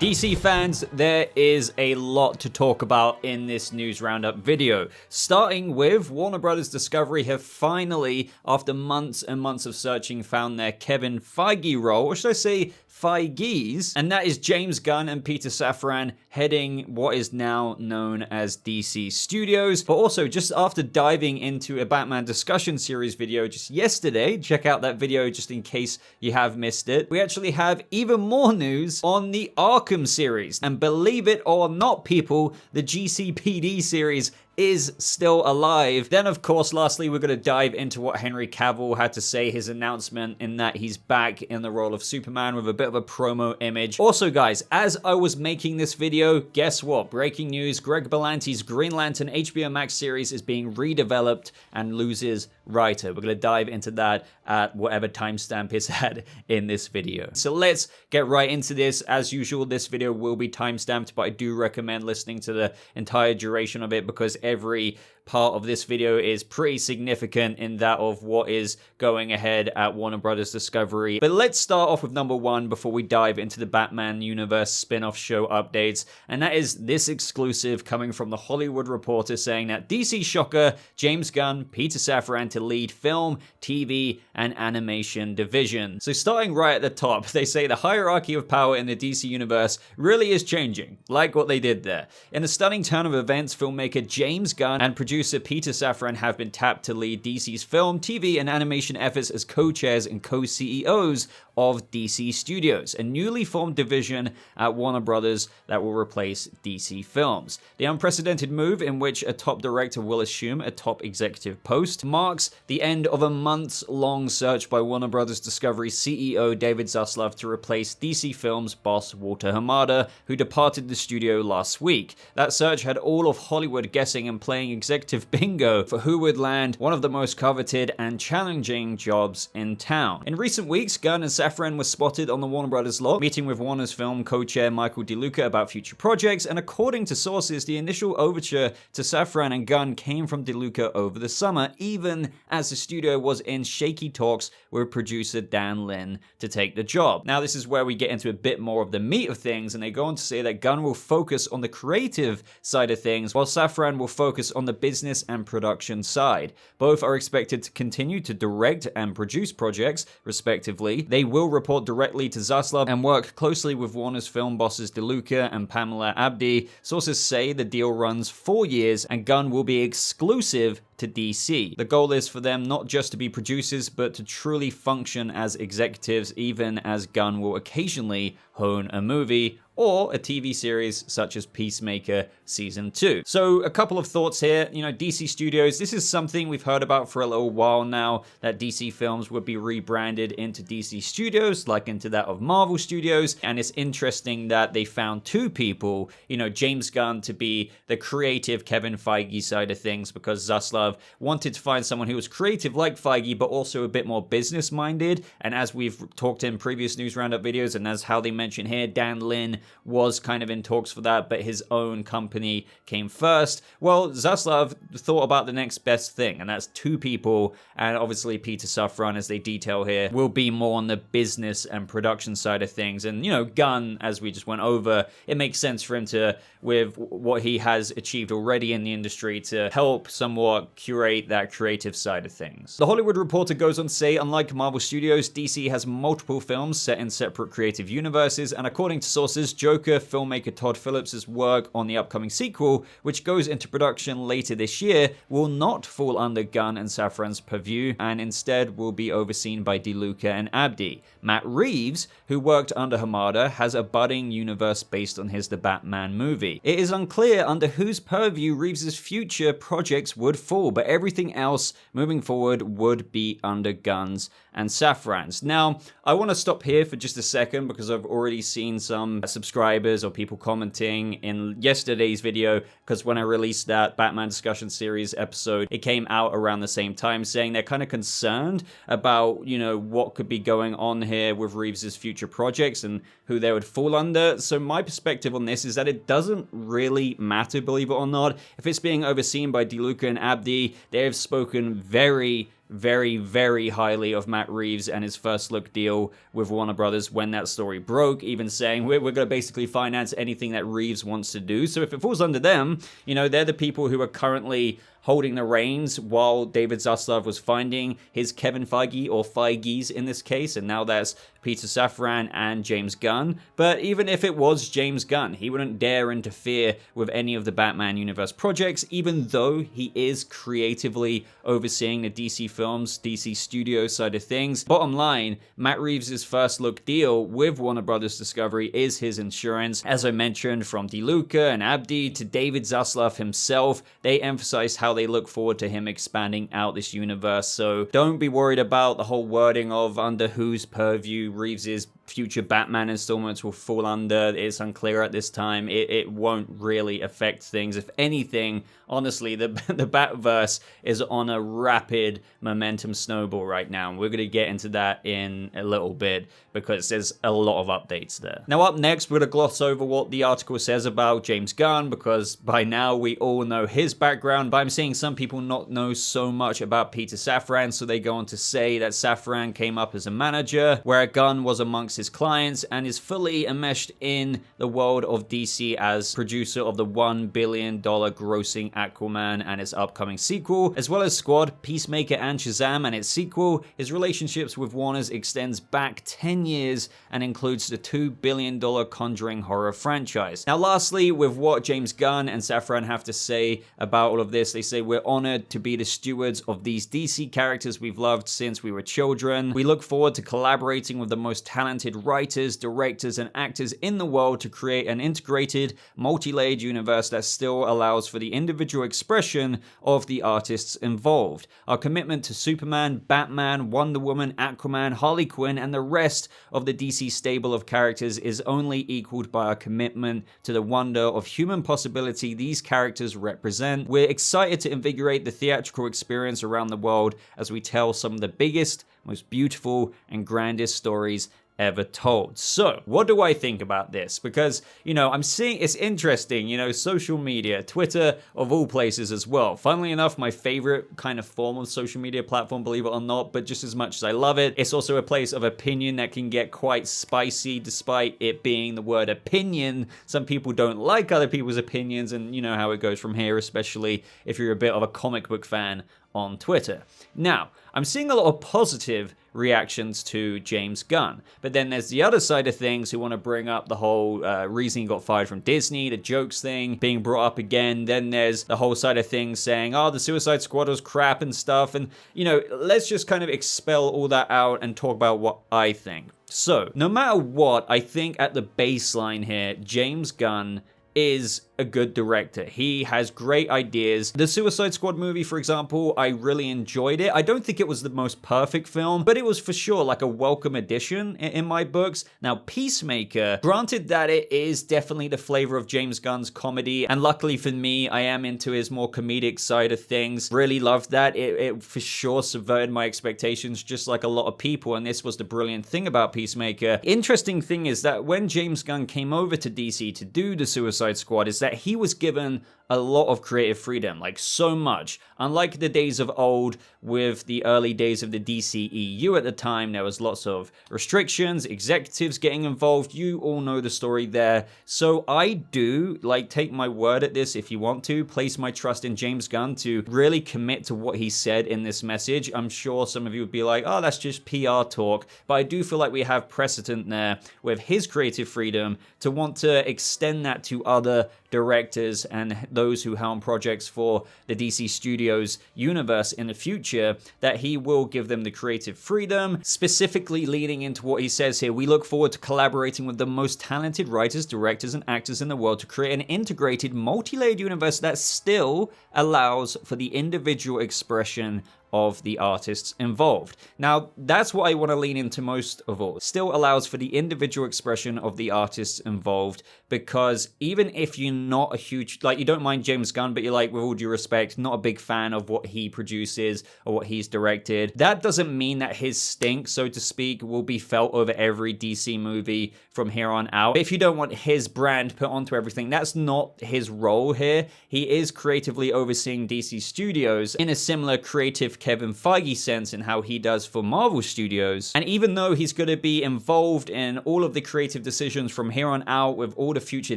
DC fans, there is a lot to talk about in this news roundup video. Starting with Warner Brothers Discovery have finally, after months and months of searching, found their Kevin Feige role, or should I say Feige's, and that is James Gunn and Peter Safran heading what is now known as DC Studios. But also, just after diving into a Batman discussion series video just yesterday, check out that video just in case you have missed it, we actually have even more news on the Arkham series. And believe it or not, people, the GCPD series is still alive. Then, of course, lastly, we're going to dive into what Henry Cavill had to say, his announcement in that he's back in the role of Superman with a bit of a promo image. Also, guys, as I was making this video, guess what? Breaking news, Greg Berlanti's Green Lantern HBO Max series is being redeveloped and loses writer. We're going to dive into that at whatever timestamp is at in this video. So let's get right into this. As usual, this video will be timestamped, but I do recommend listening to the entire duration of it because every part of this video is pretty significant in that of what is going ahead at Warner Brothers Discovery. But let's start off with number one before we dive into the Batman universe spin-off show updates, and that is this exclusive coming from the Hollywood Reporter saying that DC shocker James Gunn, Peter Safran to lead film, TV, and animation division. So starting right at the top, they say the hierarchy of power in the DC universe really is changing, like what they did there. In a stunning turn of events, filmmaker James Gunn and producer Peter Safran have been tapped to lead DC's film, TV, and animation efforts as co-chairs and co-CEOs of DC Studios, a newly formed division at Warner Brothers that will replace DC Films. The unprecedented move, in which a top director will assume a top executive post, marks the end of a months-long search by Warner Brothers Discovery CEO David Zaslav to replace DC Films boss Walter Hamada, who departed the studio last week. That search had all of Hollywood guessing and playing executive bingo for who would land one of the most coveted and challenging jobs in town. In recent weeks, Gunn and Safran was spotted on the Warner Brothers lot, meeting with Warner's film co-chair Michael DeLuca about future projects, and according to sources, the initial overture to Safran and Gunn came from DeLuca over the summer, even as the studio was in shaky talks with producer Dan Lin to take the job. Now, this is where we get into a bit more of the meat of things, and they go on to say that Gunn will focus on the creative side of things, while Safran will focus on the business and production side. Both are expected to continue to direct and produce projects, respectively. They will report directly to Zaslav and work closely with Warner's film bosses DeLuca and Pamela Abdi. Sources say the deal runs 4 years and Gunn will be exclusive to DC. The goal is for them not just to be producers, but to truly function as executives, even as Gunn will occasionally hone a movie or a TV series such as Peacemaker Season 2. So a couple of thoughts here. DC Studios, this is something we've heard about for a little while now, that DC Films would be rebranded into DC Studios, like into that of Marvel Studios, and it's interesting that they found two people, James Gunn to be the creative Kevin Feige side of things, because Zaslav wanted to find someone who was creative like Feige, but also a bit more business-minded, and as we've talked in previous news roundup videos, and as how they mention here, Dan Lin was kind of in talks for that, but his own company came first. Well, Zaslav thought about the next best thing, and that's two people, and obviously Peter Safran, as they detail here, will be more on the business and production side of things. And, Gunn, as we just went over, it makes sense for him to, with what he has achieved already in the industry, to help somewhat curate that creative side of things. The Hollywood Reporter goes on to say, unlike Marvel Studios, DC has multiple films set in separate creative universes, and according to sources, Joker filmmaker Todd Phillips' work on the upcoming sequel, which goes into production later this year, will not fall under Gunn and Safran's purview, and instead will be overseen by DeLuca and Abdi. Matt Reeves, who worked under Hamada, has a budding universe based on his The Batman movie. It is unclear under whose purview Reeves' future projects would fall, but everything else moving forward would be under Gunn's and Safran's. Now, I want to stop here for just a second because I've already seen some subscribers or people commenting in yesterday's video, because when I released that Batman discussion series episode, it came out around the same time, saying they're kind of concerned about, what could be going on here with Reeves' future projects and who they would fall under. So my perspective on this is that it doesn't really matter, believe it or not. If it's being overseen by DeLuca and Abdi, they have spoken very very, very highly of Matt Reeves and his first look deal with Warner Brothers when that story broke, even saying we're going to basically finance anything that Reeves wants to do. So if it falls under them, you know, they're the people who are currently holding the reins while David Zaslav was finding his Kevin Feige, or Feige's in this case, and now that's Peter Safran and James Gunn. But even if it was James Gunn, he wouldn't dare interfere with any of the Batman universe projects, even though he is creatively overseeing the DC films, DC Studios side of things. Bottom line, Matt Reeves' first look deal with Warner Brothers Discovery is his insurance. As I mentioned, from DeLuca and Abdi to David Zaslav himself, they emphasize how they look forward to him expanding out this universe. So don't be worried about the whole wording of under whose purview Reeves' future Batman installments will fall under. It's unclear at this time. It won't really affect things. If anything, honestly, the Batverse is on a rapid momentum snowball right now. And we're going to get into that in a little bit because there's a lot of updates there. Now up next, we're going to gloss over what the article says about James Gunn, because by now we all know his background, but I'm seeing some people not know so much about Peter Safran, so they go on to say that Safran came up as a manager, where Gunn was amongst his clients and is fully enmeshed in the world of DC as producer of the $1 billion grossing Aquaman and its upcoming sequel, as well as Squad, Peacemaker, and Shazam and its sequel. His relationships with Warner's extends back 10 years and includes the $2 billion Conjuring horror franchise. Now lastly, with what James Gunn and Safran have to say about all of this, they say, we're honored to be the stewards of these DC characters we've loved since we were children. We look forward to collaborating with the most talented writers, directors, and actors in the world to create an integrated, multi-layered universe that still allows for the individual expression of the artists involved. Our commitment to Superman, Batman, Wonder Woman, Aquaman, Harley Quinn, and the rest of the DC stable of characters is only equaled by our commitment to the wonder of human possibility these characters represent. We're excited to invigorate the theatrical experience around the world as we tell some of the biggest, most beautiful, and grandest stories ever told. So, what do I think about this? Because, you know, I'm seeing, it's interesting, you know, social media, Twitter of all places as well. Funnily enough, my favorite kind of form of social media platform, believe it or not, but just as much as I love it, it's also a place of opinion that can get quite spicy despite it being the word opinion. Some people don't like other people's opinions, and you know how it goes from here, especially if you're a bit of a comic book fan on Twitter. Now, I'm seeing a lot of positive reactions to James Gunn, but then there's the other side of things who want to bring up the whole reason he got fired from Disney, the jokes thing being brought up again. Then there's the whole side of things saying, oh, the Suicide Squad was crap and stuff. And, you know, let's just kind of expel all that out and talk about what I think. So, no matter what, I think at the baseline here, James Gunn is a good director. He has great ideas. The Suicide Squad movie, for example, I really enjoyed it. I don't think it was the most perfect film, but it was for sure like a welcome addition in my books. Now, Peacemaker, granted that it is definitely the flavor of James Gunn's comedy, and luckily for me, I am into his more comedic side of things. Really loved that. It for sure subverted my expectations, just like a lot of people, and this was the brilliant thing about Peacemaker. Interesting thing is that when James Gunn came over to DC to do the Suicide Squad, is that he was given a lot of creative freedom, like so much. Unlike the days of old with the early days of the DCEU at the time, there was lots of restrictions, executives getting involved. You all know the story there. So I do, like, take my word at this if you want to, place my trust in James Gunn to really commit to what he said in this message. I'm sure some of you would be like, oh, that's just PR talk. But I do feel like we have precedent there with his creative freedom to want to extend that to other directors and those who helm projects for the DC Studios universe in the future, that he will give them the creative freedom, specifically leading into what he says here. We look forward to collaborating with the most talented writers, directors, and actors in the world to create an integrated, multi-layered universe that still allows for the individual expression of the artists involved. Now, that's what I want to lean into most of all. Still allows for the individual expression of the artists involved, because even if you're not a huge, like, you don't mind James Gunn, but you're like, with all due respect, not a big fan of what he produces or what he's directed, that doesn't mean that his stink, so to speak, will be felt over every DC movie from here on out. If you don't want his brand put onto everything, that's not his role here. He is creatively overseeing DC Studios in a similar creative Kevin Feige sense in how he does for Marvel Studios. And even though he's going to be involved in all of the creative decisions from here on out with all the future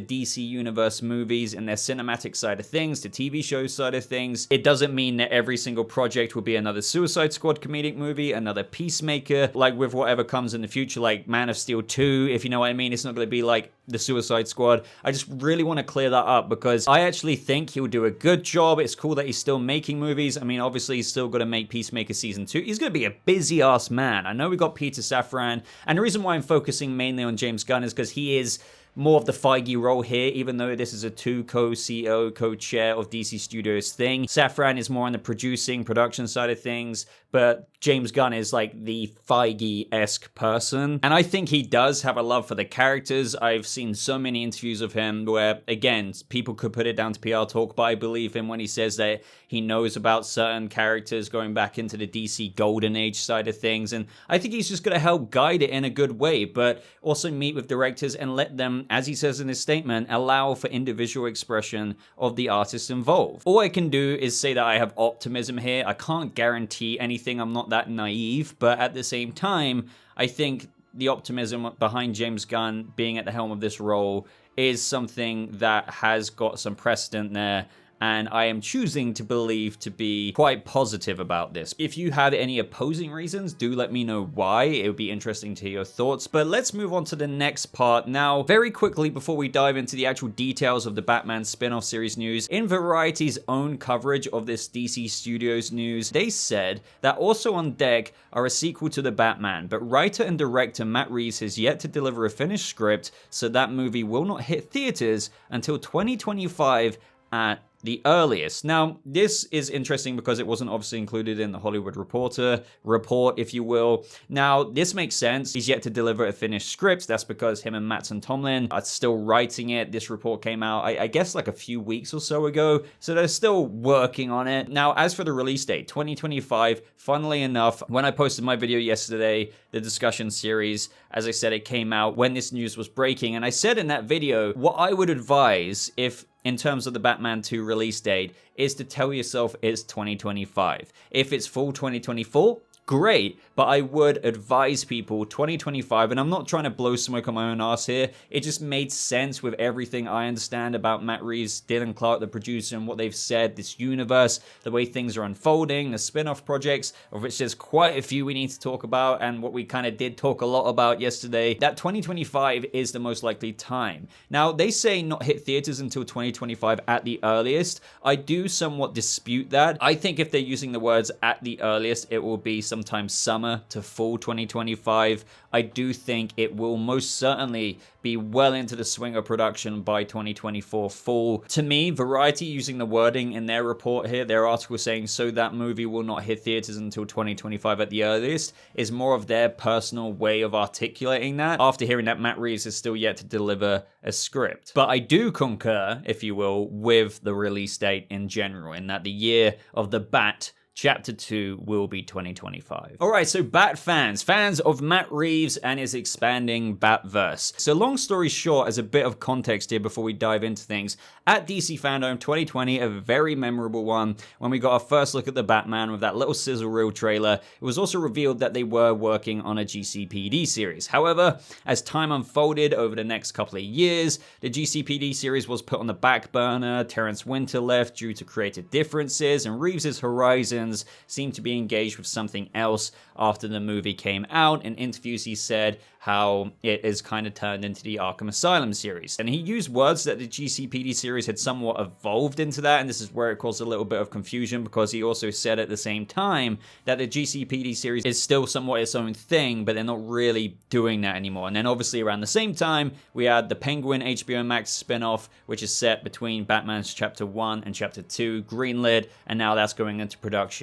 DC Universe movies and their cinematic side of things, the TV show side of things, it doesn't mean that every single project will be another Suicide Squad comedic movie, another Peacemaker, like with whatever comes in the future, like Man of Steel 2, if you know what I mean. It's not going to be like the Suicide Squad. I just really want to clear that up because I actually think he'll do a good job. It's cool that he's still making movies. I mean, obviously he's still got to make Peacemaker Season 2. He's going to be a busy ass man. I know we got Peter Safran, and the reason why I'm focusing mainly on James Gunn is because he is more of the Feige role here, even though this is a two co-CEO, co-chair of DC Studios thing. Safran is more on the production side of things, but James Gunn is like the Feige-esque person. And I think he does have a love for the characters. I've seen so many interviews of him where, again, people could put it down to PR talk, but I believe him when he says that he knows about certain characters going back into the DC Golden Age side of things. And I think he's just going to help guide it in a good way, but also meet with directors and let them, as he says in his statement, allow for individual expression of the artists involved. All I can do is say that I have optimism here. I can't guarantee anything. I'm not that naive, but at the same time, I think the optimism behind James Gunn being at the helm of this role is something that has got some precedent there, and I am choosing to believe to be quite positive about this. If you had any opposing reasons, do let me know why. It would be interesting to hear your thoughts. But let's move on to the next part. Now, very quickly before we dive into the actual details of the Batman spin-off series news, in Variety's own coverage of this DC Studios news, they said that also on deck are a sequel to The Batman, but writer and director Matt Reeves has yet to deliver a finished script, so that movie will not hit theaters until 2025 at the earliest. Now, this is interesting because it wasn't obviously included in the Hollywood Reporter report, if you will. Now, this makes sense. He's yet to deliver a finished script. That's because him and Mattson Tomlin are still writing it. This report came out, I guess, like a few weeks or so ago. So they're still working on it. Now, as for the release date, 2025, funnily enough, when I posted my video yesterday, the discussion series, as I said, it came out when this news was breaking. And I said in that video, what I would advise if in terms of the Batman 2 release date is to tell yourself it's 2025. If it's full 2024, great, but I would advise people 2025, and I'm not trying to blow smoke on my own ass here. It just made sense with everything I understand about Matt Reeves, Dylan Clark, the producer, and what they've said, this universe, the way things are unfolding, the spin-off projects, of which there's quite a few we need to talk about, and what we kind of did talk a lot about yesterday, that 2025 is the most likely time. Now, they say not hit theaters until 2025 at the earliest. I do somewhat dispute that. I think if they're using the words at the earliest, it will be sometime summer to fall 2025. I do think it will most certainly be well into the swing of production by 2024 fall. To me, Variety using the wording in their report here, their article saying so that movie will not hit theaters until 2025 at the earliest, is more of their personal way of articulating that after hearing that Matt Reeves is still yet to deliver a script. But I do concur, if you will, with the release date in general, in that the year of the Bat Chapter 2 will be 2025. Alright, so Bat fans of Matt Reeves and his expanding Batverse. So long story short, as a bit of context here before we dive into things, at DC Fandom 2020, a very memorable one, when we got our first look at the Batman with that little sizzle reel trailer, it was also revealed that they were working on a GCPD series. However, as time unfolded over the next couple of years, the GCPD series was put on the back burner, Terrence Winter left due to creative differences, and Reeves' horizon seemed to be engaged with something else after the movie came out. In interviews, he said how it is kind of turned into the Arkham Asylum series. And he used words that the GCPD series had somewhat evolved into that, and this is where it caused a little bit of confusion because he also said at the same time that the GCPD series is still somewhat its own thing, but they're not really doing that anymore. And then obviously around the same time, we had the Penguin HBO Max spin-off, which is set between Batman's Chapter 1 and Chapter 2, greenlit, and now that's going into production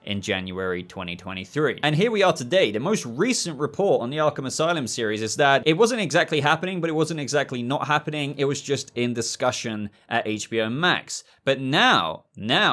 in January 2023. And here we are today. The most recent report on the Arkham Asylum series is that it wasn't exactly happening, but it wasn't exactly not happening. It was just in discussion at HBO Max. But now,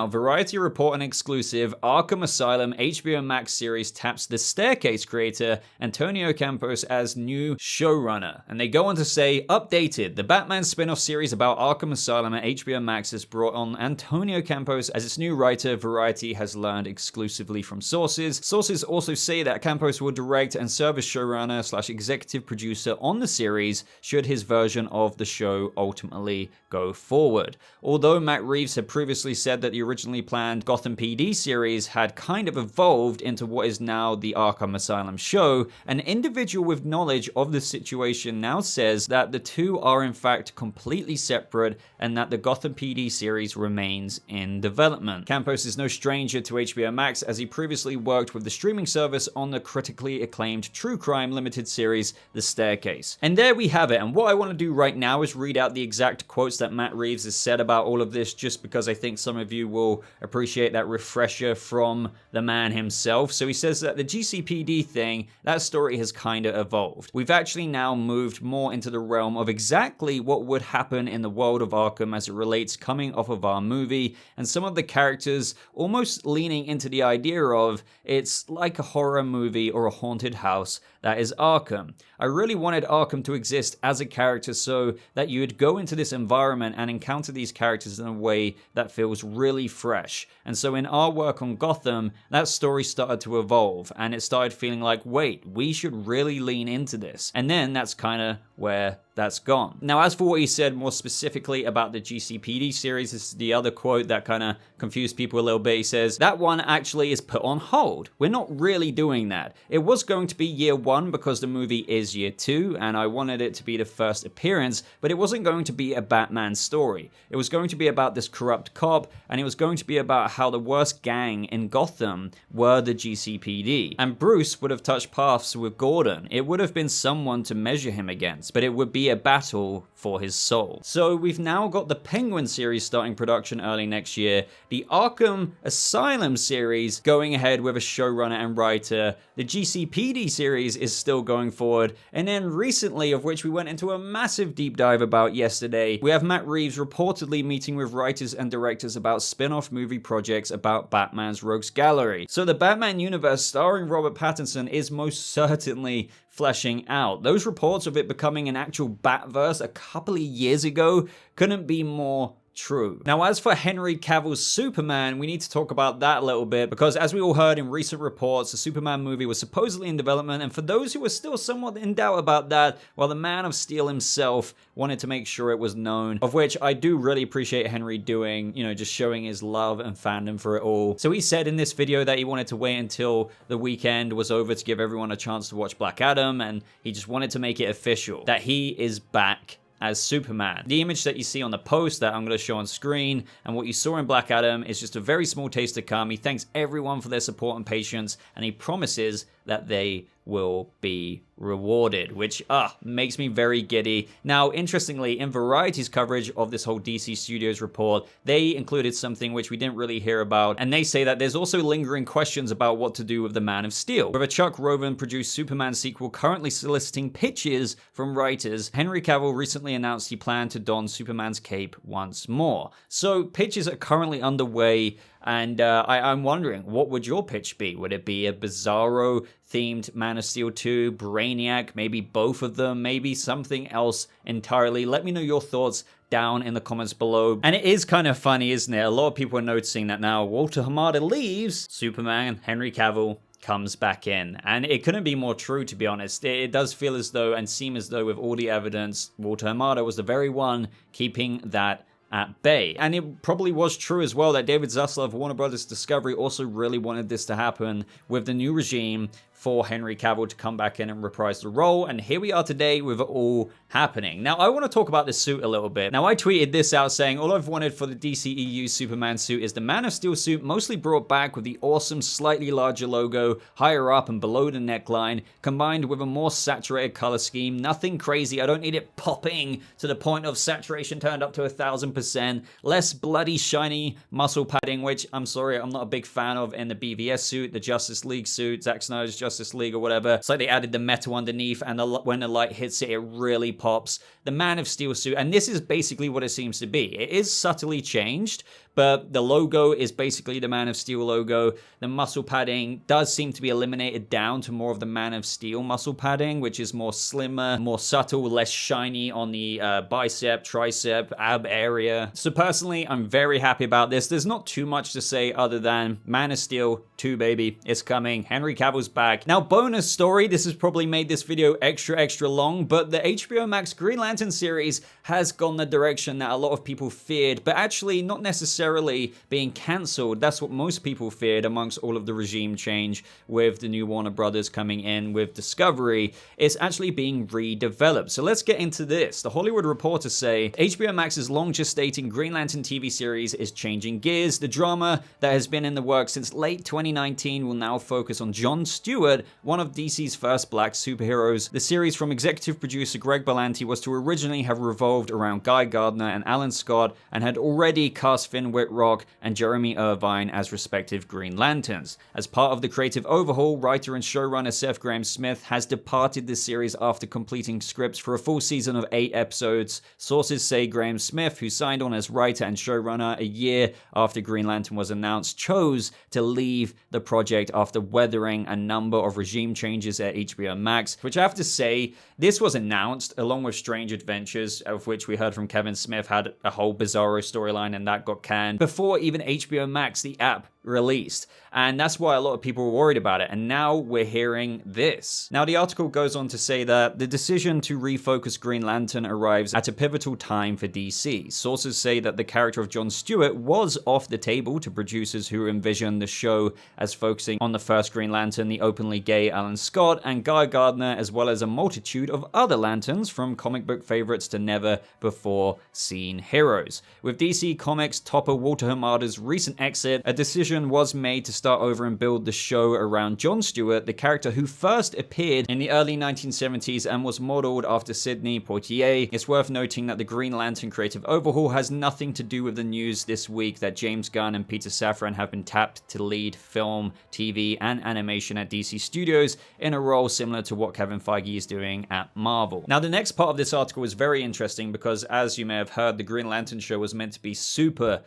Variety report an exclusive Arkham Asylum HBO Max series taps the Staircase creator Antonio Campos as new showrunner. And they go on to say, updated, the Batman spin-off series about Arkham Asylum at HBO Max has brought on Antonio Campos as its new writer, Variety has learned exclusively exclusively from sources. Sources also say that Campos will direct and serve as showrunner/executive producer on the series should his version of the show ultimately go forward. Although Matt Reeves had previously said that the originally planned Gotham PD series had kind of evolved into what is now the Arkham Asylum show, an individual with knowledge of the situation now says that the two are in fact completely separate and that the Gotham PD series remains in development. Campos is no stranger to HBO Max, as he previously worked with the streaming service on the critically acclaimed true crime limited series The Staircase. And there we have it, and what I want to do right now is read out the exact quotes that Matt Reeves has said about all of this, just because I think some of you will appreciate that refresher from the man himself. So he says that the GCPD thing, that story has kind of evolved. We've actually now moved more into the realm of exactly what would happen in the world of Arkham as it relates coming off of our movie, and some of the characters almost leaning into the idea of it's like a horror movie or a haunted house that is Arkham. I really wanted Arkham to exist as a character so that you would go into this environment and encounter these characters in a way that feels really fresh. And so in our work on Gotham, that story started to evolve, and it started feeling like, wait, we should really lean into this. And then that's kind of where that's gone. Now, as for what he said more specifically about the GCPD series, this is the other quote that kind of confused people a little bit. He says, that one actually is put on hold. We're not really doing that. It was going to be year one because the movie is year two, and I wanted it to be the first appearance, but it wasn't going to be a Batman story. It was going to be about this corrupt cop, and it was going to be about how the worst gang in Gotham were the GCPD. And Bruce would have touched paths with Gordon. It would have been someone to measure him against, but it would be a battle for his soul. So we've now got the Penguin series starting production early next year, the Arkham Asylum series going ahead with a showrunner and writer, the GCPD series is still going forward, and then recently, of which we went into a massive deep dive about yesterday, we have Matt Reeves reportedly meeting with writers and directors about spin-off movie projects about Batman's Rogues Gallery. So the Batman universe starring Robert Pattinson is most certainly fleshing out. Those reports of it becoming an actual Batverse a couple of years ago couldn't be more true. Now, as for Henry Cavill's Superman, we need to talk about that a little bit, because as we all heard in recent reports, the Superman movie was supposedly in development, and for those who were still somewhat in doubt about that, well, the Man of Steel himself wanted to make sure it was known, of which I do really appreciate Henry doing, just showing his love and fandom for it all. So he said in this video that he wanted to wait until the weekend was over to give everyone a chance to watch Black Adam, and he just wanted to make it official that he is back as Superman. The image that you see on the post that I'm going to show on screen and what you saw in Black Adam is just a very small taste to come. He thanks everyone for their support and patience, and he promises that they will be rewarded, which makes me very giddy. Now, interestingly, in Variety's coverage of this whole DC Studios report, they included something which we didn't really hear about, and they say that there's also lingering questions about what to do with the Man of Steel. With a Chuck Roven-produced Superman sequel currently soliciting pitches from writers, Henry Cavill recently announced he planned to don Superman's cape once more. So pitches are currently underway, and I'm wondering, what would your pitch be? Would it be a Bizarro-themed Man of Steel 2, Brainiac, maybe both of them, maybe something else entirely? Let me know your thoughts down in the comments below. And it is kind of funny, isn't it? A lot of people are noticing that now Walter Hamada leaves, Superman, Henry Cavill comes back in. And it couldn't be more true, to be honest. It does feel as though, and seem as though with all the evidence, Walter Hamada was the very one keeping that at bay. And it probably was true as well that David Zaslav of Warner Brothers Discovery also really wanted this to happen with the new regime for Henry Cavill to come back in and reprise the role, and here we are today with it all happening. Now, I want to talk about this suit a little bit. Now, I tweeted this out saying, all I've wanted for the DCEU Superman suit is the Man of Steel suit mostly brought back with the awesome, slightly larger logo higher up and below the neckline, combined with a more saturated color scheme. Nothing crazy. I don't need it popping to the point of saturation turned up to 1000%. Less bloody, shiny muscle padding, which I'm sorry, I'm not a big fan of in the BVS suit, the Justice League suit, Zack Snyder's Justice League or whatever. It's like they added the metal underneath, and when the light hits it, it really pops. The Man of Steel suit, and this is basically what it seems to be. It is subtly changed, but the logo is basically the Man of Steel logo. The muscle padding does seem to be eliminated down to more of the Man of Steel muscle padding, which is more slimmer, more subtle, less shiny on the bicep, tricep, ab area. So personally, I'm very happy about this. There's not too much to say other than Man of Steel 2, baby. It's coming. Henry Cavill's back. Now, bonus story, this has probably made this video extra long, but the HBO Max Green Lantern series has gone the direction that a lot of people feared, but actually not necessarily being cancelled. That's what most people feared amongst all of the regime change with the new Warner Brothers coming in with Discovery. It's actually being redeveloped. So let's get into this. The Hollywood Reporter say HBO Max's long gestating Green Lantern TV series is changing gears. The drama that has been in the works since late 2019 will now focus on John Stewart, one of DC's first black superheroes. The series from executive producer Greg Berlanti was to originally have revolved around Guy Gardner and Alan Scott and had already cast Finn Wittrock and Jeremy Irvine as respective Green Lanterns. As part of the creative overhaul, writer and showrunner Seth Grahame-Smith has departed the series after completing scripts for a full season of 8 episodes. Sources say Grahame-Smith, who signed on as writer and showrunner a year after Green Lantern was announced, chose to leave the project after weathering a number of regime changes at HBO Max, which I have to say, this was announced along with Strange Adventures, of which we heard from Kevin Smith had a whole Bizarro storyline and that got canned, before even HBO Max, the app, released. And that's why a lot of people were worried about it. And now we're hearing this. Now, the article goes on to say that the decision to refocus Green Lantern arrives at a pivotal time for DC. Sources say that the character of John Stewart was off the table to producers who envisioned the show as focusing on the first Green Lantern, the openly gay Alan Scott, and Guy Gardner, as well as a multitude of other Lanterns, from comic book favorites to never before seen heroes. With DC Comics topper Walter Hamada's recent exit, a decision was made to start over and build the show around John Stewart, the character who first appeared in the early 1970s and was modeled after Sidney Poitier. It's worth noting that the Green Lantern creative overhaul has nothing to do with the news this week that James Gunn and Peter Safran have been tapped to lead film, TV, and animation at DC Studios in a role similar to what Kevin Feige is doing at Marvel. Now, the next part of this article is very interesting because, as you may have heard, the Green Lantern show was meant to be super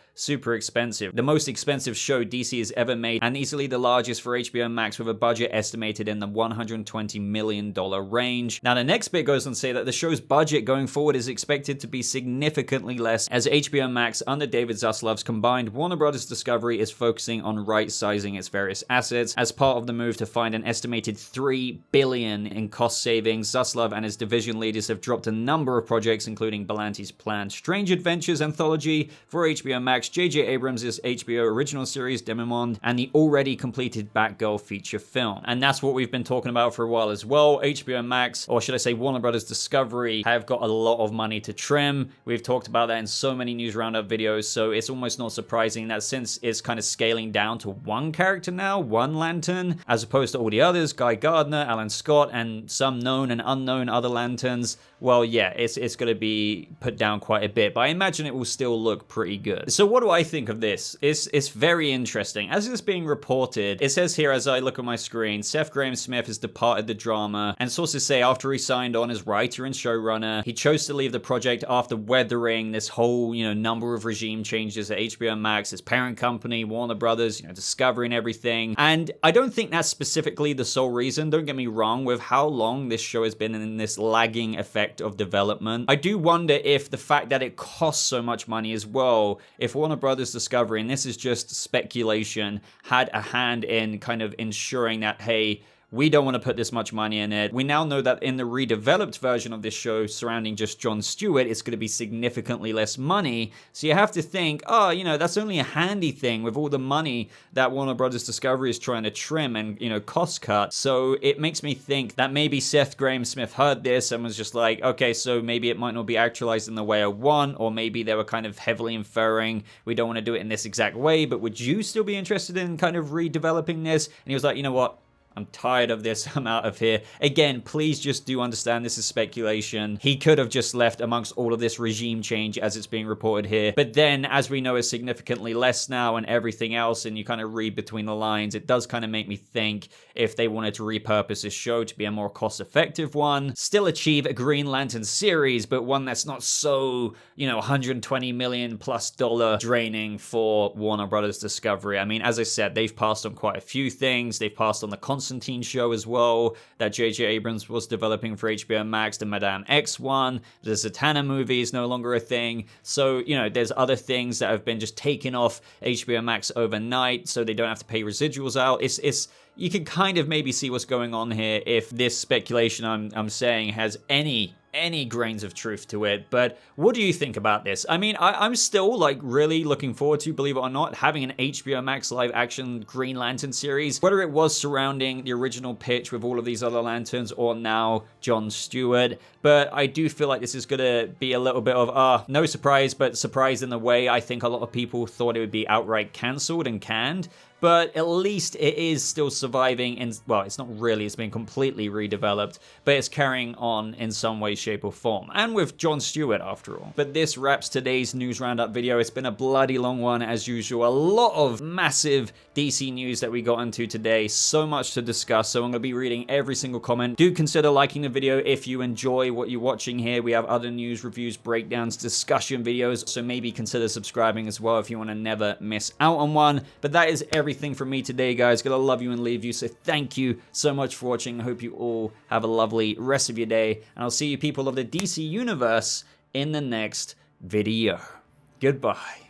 expensive. The most expensive show DC has ever made, and easily the largest for HBO Max, with a budget estimated in the $120 million range. Now, the next bit goes on to say that the show's budget going forward is expected to be significantly less, as HBO Max, under David Zaslav's combined Warner Brothers Discovery, is focusing on right-sizing its various assets. As part of the move to find an estimated $3 billion in cost savings, Zaslav and his division leaders have dropped a number of projects, including Berlanti's planned Strange Adventures anthology for HBO Max, J.J. Abrams' HBO original series Demimonde, and the already completed Batgirl feature film. And that's what we've been talking about for a while as well. HBO Max, or should I say Warner Brothers Discovery, have got a lot of money to trim. We've talked about that in so many news roundup videos, so it's almost not surprising that since it's kind of scaling down to one character now, one Lantern, as opposed to all the others, Guy Gardner, Alan Scott, and some known and unknown other Lanterns, well, yeah, it's going to be put down quite a bit, but I imagine it will still look pretty good. So what do I think of this? It's very interesting. As it's being reported, it says here as I look at my screen, Seth Grahame-Smith has departed the drama, and sources say after he signed on as writer and showrunner, he chose to leave the project after weathering this whole, number of regime changes at HBO Max, its parent company, Warner Brothers, Discovery and everything. And I don't think that's specifically the sole reason. Don't get me wrong, with how long this show has been in this lagging effect of development. I do wonder if the fact that it costs so much money as well, if Warner Brothers Discovery, and this is just speculation, had a hand in kind of ensuring that, hey, we don't want to put this much money in it. We now know that in the redeveloped version of this show surrounding just John Stewart, it's going to be significantly less money. So you have to think, that's only a handy thing with all the money that Warner Brothers Discovery is trying to trim and, cost cut. So it makes me think that maybe Seth Grahame-Smith heard this and was just like, okay, so maybe it might not be actualized in the way I want, or maybe they were kind of heavily inferring, we don't want to do it in this exact way, but would you still be interested in kind of redeveloping this? And he was like, you know what? I'm tired of this. I'm out of here. Again, please just do understand this is speculation. He could have just left amongst all of this regime change as it's being reported here. But then, as we know, is significantly less now and everything else, and you kind of read between the lines, it does kind of make me think if they wanted to repurpose this show to be a more cost-effective one, still achieve a Green Lantern series, but one that's not so, you know, $120 million plus draining for Warner Brothers Discovery. I mean, as I said, they've passed on quite a few things. They've passed on the Constantine show as well that J.J. Abrams was developing for HBO Max, the Madame X one. The Zatanna movie is no longer a thing. So, you know, there's other things that have been just taken off HBO Max overnight so they don't have to pay residuals out. It's you can kind of maybe see what's going on here if this speculation I'm saying has any grains of truth to it. But what do you think about this? I mean, I'm still like really looking forward to, believe it or not, having an HBO Max live action Green Lantern series, whether it was surrounding the original pitch with all of these other lanterns or now Jon Stewart. But I do feel like this is gonna be a little bit of no surprise, but surprise in the way I think a lot of people thought it would be outright cancelled and canned. But at least it is still surviving, and well, it's not really, it's been completely redeveloped, but it's carrying on in some way, shape, or form. And with Jon Stewart, after all. But this wraps today's news roundup video. It's been a bloody long one, as usual. A lot of massive DC news that we got into today. So much to discuss, so I'm going to be reading every single comment. Do consider liking the video if you enjoy what you're watching here. We have other news, reviews, breakdowns, discussion videos, so maybe consider subscribing as well if you want to never miss out on one. But that is everything from me today, guys. Gonna love you and leave you, so thank you so much for watching. I hope you all have a lovely rest of your day, and I'll see you people of the DC universe in the next video. Goodbye.